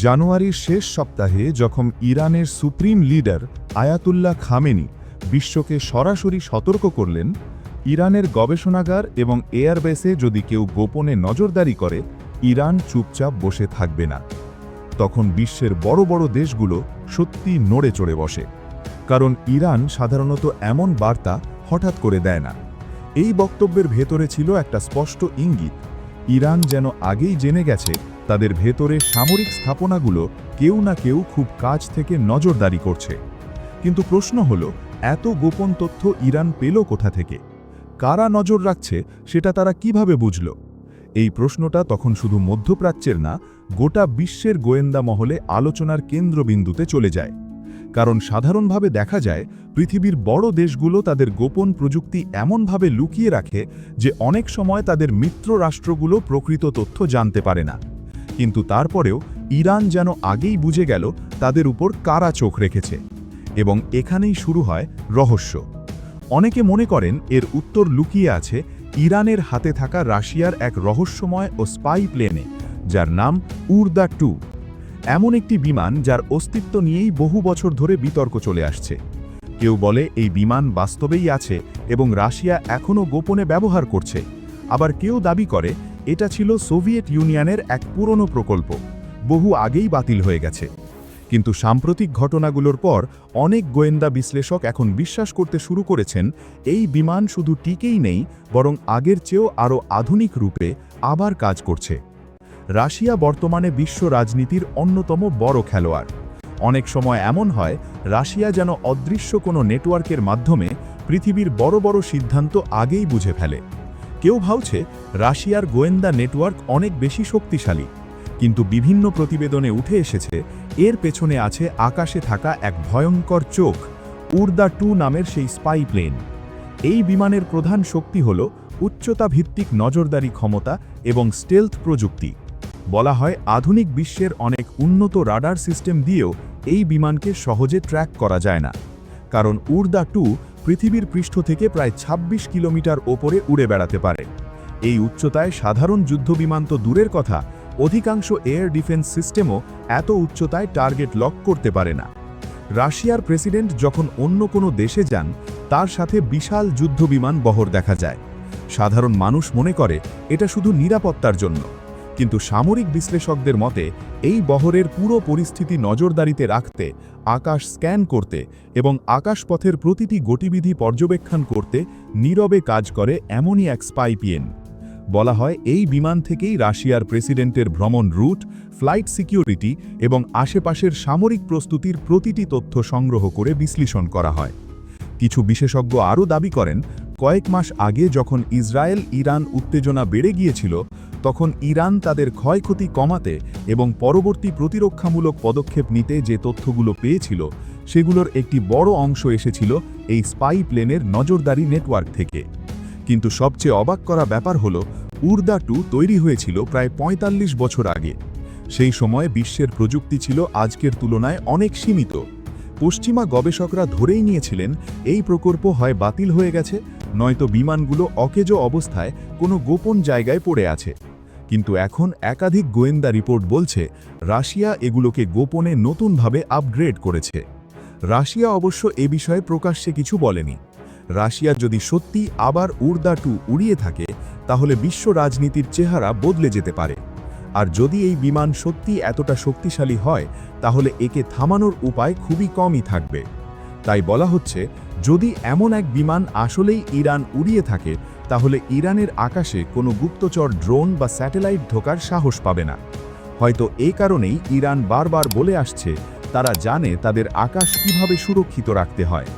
জানুয়ারির শেষ সপ্তাহে যখন ইরানের সুপ্রিম লিডার আয়াতুল্লাহ খামেনি বিশ্বকে সরাসরি সতর্ক করলেন, ইরানের গবেষণাগার এবং এয়ারবেসে যদি কেউ গোপনে নজরদারি করে, ইরান চুপচাপ বসে থাকবে না। তখন বিশ্বের বড় বড় দেশগুলো সত্যি নড়ে চড়ে বসে, কারণ ইরান সাধারণত এমন বার্তা হঠাৎ করে দেয় না। এই বক্তব্যের ভেতরে ছিল একটা স্পষ্ট ইঙ্গিত। ইরান যেন আগেই জেনে গেছে তাদের ভেতরে সামরিক স্থাপনাগুলো কেউ না কেউ খুব কাছ থেকে নজরদারি করছে। কিন্তু প্রশ্ন হলো, এত গোপন তথ্য ইরান পেল কোথা থেকে? কারা নজর রাখছে সেটা তারা কিভাবে বুঝল? এই প্রশ্নটা তখন শুধু মধ্যপ্রাচ্যের না, গোটা বিশ্বের গোয়েন্দা মহলে আলোচনার কেন্দ্রবিন্দুতে চলে যায়। কারণ সাধারণভাবে দেখা যায় পৃথিবীর বড় দেশগুলো তাদের গোপন প্রযুক্তি এমনভাবে লুকিয়ে রাখে যে অনেক সময় তাদের মিত্র রাষ্ট্রগুলো প্রকৃত তথ্য জানতে পারে না। কিন্তু তারপরেও ইরান যেন আগেই বুঝে গেল তাদের উপর কারা চোখ রেখেছে। এবং এখানেই শুরু হয় রহস্য। অনেকে মনে করেন এর উত্তর লুকিয়ে আছে ইরানের হাতে থাকা রাশিয়ার এক রহস্যময় ও স্পাই প্লেনে, যার নাম উরদা-2। এমন একটি বিমান যার অস্তিত্ব নিয়েই বহু বছর ধরে বিতর্ক চলে আসছে। কেউ বলে এই বিমান বাস্তবেই আছে এবং রাশিয়া এখনও গোপনে ব্যবহার করছে। আবার কেউ দাবি করে এটা ছিল সোভিয়েত ইউনিয়নের এক পুরনো প্রকল্প, বহু আগেই বাতিল হয়ে গেছে। কিন্তু সাম্প্রতিক ঘটনাগুলোর পর অনেক গোয়েন্দা বিশ্লেষক এখন বিশ্বাস করতে শুরু করেছেন এই বিমান শুধু টিকেই নেই, বরং আগের চেয়েও আরও আধুনিক রূপে আবার কাজ করছে। রাশিয়া বর্তমানে বিশ্ব রাজনীতির অন্যতম বড় খেলোয়াড়। অনেক সময় এমন হয় রাশিয়া যেন অদৃশ্য কোনো নেটওয়ার্কের মাধ্যমে পৃথিবীর বড় বড় সিদ্ধান্ত আগেই বুঝে ফেলে। কেউ ভাবছে রাশিয়ার গোয়েন্দা নেটওয়ার্ক অনেক বেশি শক্তিশালী, কিন্তু বিভিন্ন প্রতিবেদনে উঠে এসেছে এর পেছনে আছে আকাশে থাকা এক ভয়ঙ্কর চোখ, উরদা-2 নামের সেই স্পাই প্লেন। এই বিমানের প্রধান শক্তি হল উচ্চতা ভিত্তিক নজরদারি ক্ষমতা এবং স্টেলথ প্রযুক্তি। বলা হয় আধুনিক বিশ্বের অনেক উন্নত রাডার সিস্টেম দিয়েও এই বিমানকে সহজে ট্র্যাক করা যায় না, কারণ উরদা-2 পৃথিবীর পৃষ্ঠ থেকে প্রায় ২৬ কিলোমিটার ওপরে উড়ে বেড়াতে পারে। এই উচ্চতায় সাধারণ যুদ্ধবিমান তো দূরের কথা, অধিকাংশ এয়ার ডিফেন্স সিস্টেমও এত উচ্চতায় টার্গেট লক করতে পারে না। রাশিয়ার প্রেসিডেন্ট যখন অন্য কোনো দেশে যান, তার সাথে বিশাল যুদ্ধবিমান বহর দেখা যায়। সাধারণ মানুষ মনে করে এটা শুধু নিরাপত্তার জন্য, কিন্তু সামরিক বিশ্লেষকদের মতে এই বহরের পুরো পরিস্থিতি নজরদারিতে রাখতে, আকাশ স্ক্যান করতে এবং আকাশপথের প্রতিটি গতিবিধি পর্যবেক্ষণ করতে নীরবে কাজ করে এমনই এক স্পাই প্লেন। বলা হয় এই বিমান থেকেই রাশিয়ার প্রেসিডেন্টের ভ্রমণ রুট, ফ্লাইট সিকিউরিটি এবং আশেপাশের সামরিক প্রস্তুতির প্রতিটি তথ্য সংগ্রহ করে বিশ্লেষণ করা হয়। কিছু বিশেষজ্ঞ আরও দাবি করেন কয়েক মাস আগে যখন ইসরায়েল ইরান উত্তেজনা বেড়ে গিয়েছিল, তখন ইরান তাদের ক্ষয়ক্ষতি কমাতে এবং পরবর্তী প্রতিরক্ষামূলক পদক্ষেপ নিতে যে তথ্যগুলো পেয়েছিল, সেগুলোর একটি বড় অংশ এসেছিল এই স্পাই প্লেনের নজরদারি নেটওয়ার্ক থেকে। কিন্তু সবচেয়ে অবাক করা ব্যাপার হল উরদা-2 তৈরি হয়েছিল প্রায় ৪৫ বছর আগে। সেই সময় বিশ্বের প্রযুক্তি ছিল আজকের তুলনায় অনেক সীমিত। পশ্চিমা গবেষকরা ধরেই নিয়েছিলেন এই প্রকল্প হয় বাতিল হয়ে গেছে, নয়তো বিমানগুলো অকেজো অবস্থায় কোনো গোপন জায়গায় পড়ে আছে। কিন্তু এখন একাধিক গোয়েন্দা রিপোর্ট বলছে রাশিয়া এগুলোকে গোপনে নতুনভাবে আপগ্রেড করেছে। রাশিয়া অবশ্য এ বিষয়ে প্রকাশ্যে কিছু বলেনি। রাশিয়া যদি সত্যি আবার উরদা-2 উড়িয়ে থাকে, তাহলে বিশ্ব রাজনীতির চেহারা বদলে যেতে পারে। আর যদি এই বিমান সত্যি এতটা শক্তিশালী হয়, তাহলে একে থামানোর উপায় খুবই কমই থাকবে। তাই বলা হচ্ছে যদি এমন এক বিমান আসলেই ইরান উড়িয়ে থাকে, তাহলে ইরানের আকাশে কোনো গুপ্তচর ড্রোন বা স্যাটেলাইট ঢোকার সাহস পাবে না। হয়তো এই কারণেই ইরান বারবার বলে আসছে তারা জানে তাদের আকাশ কিভাবে সুরক্ষিত রাখতে হয়।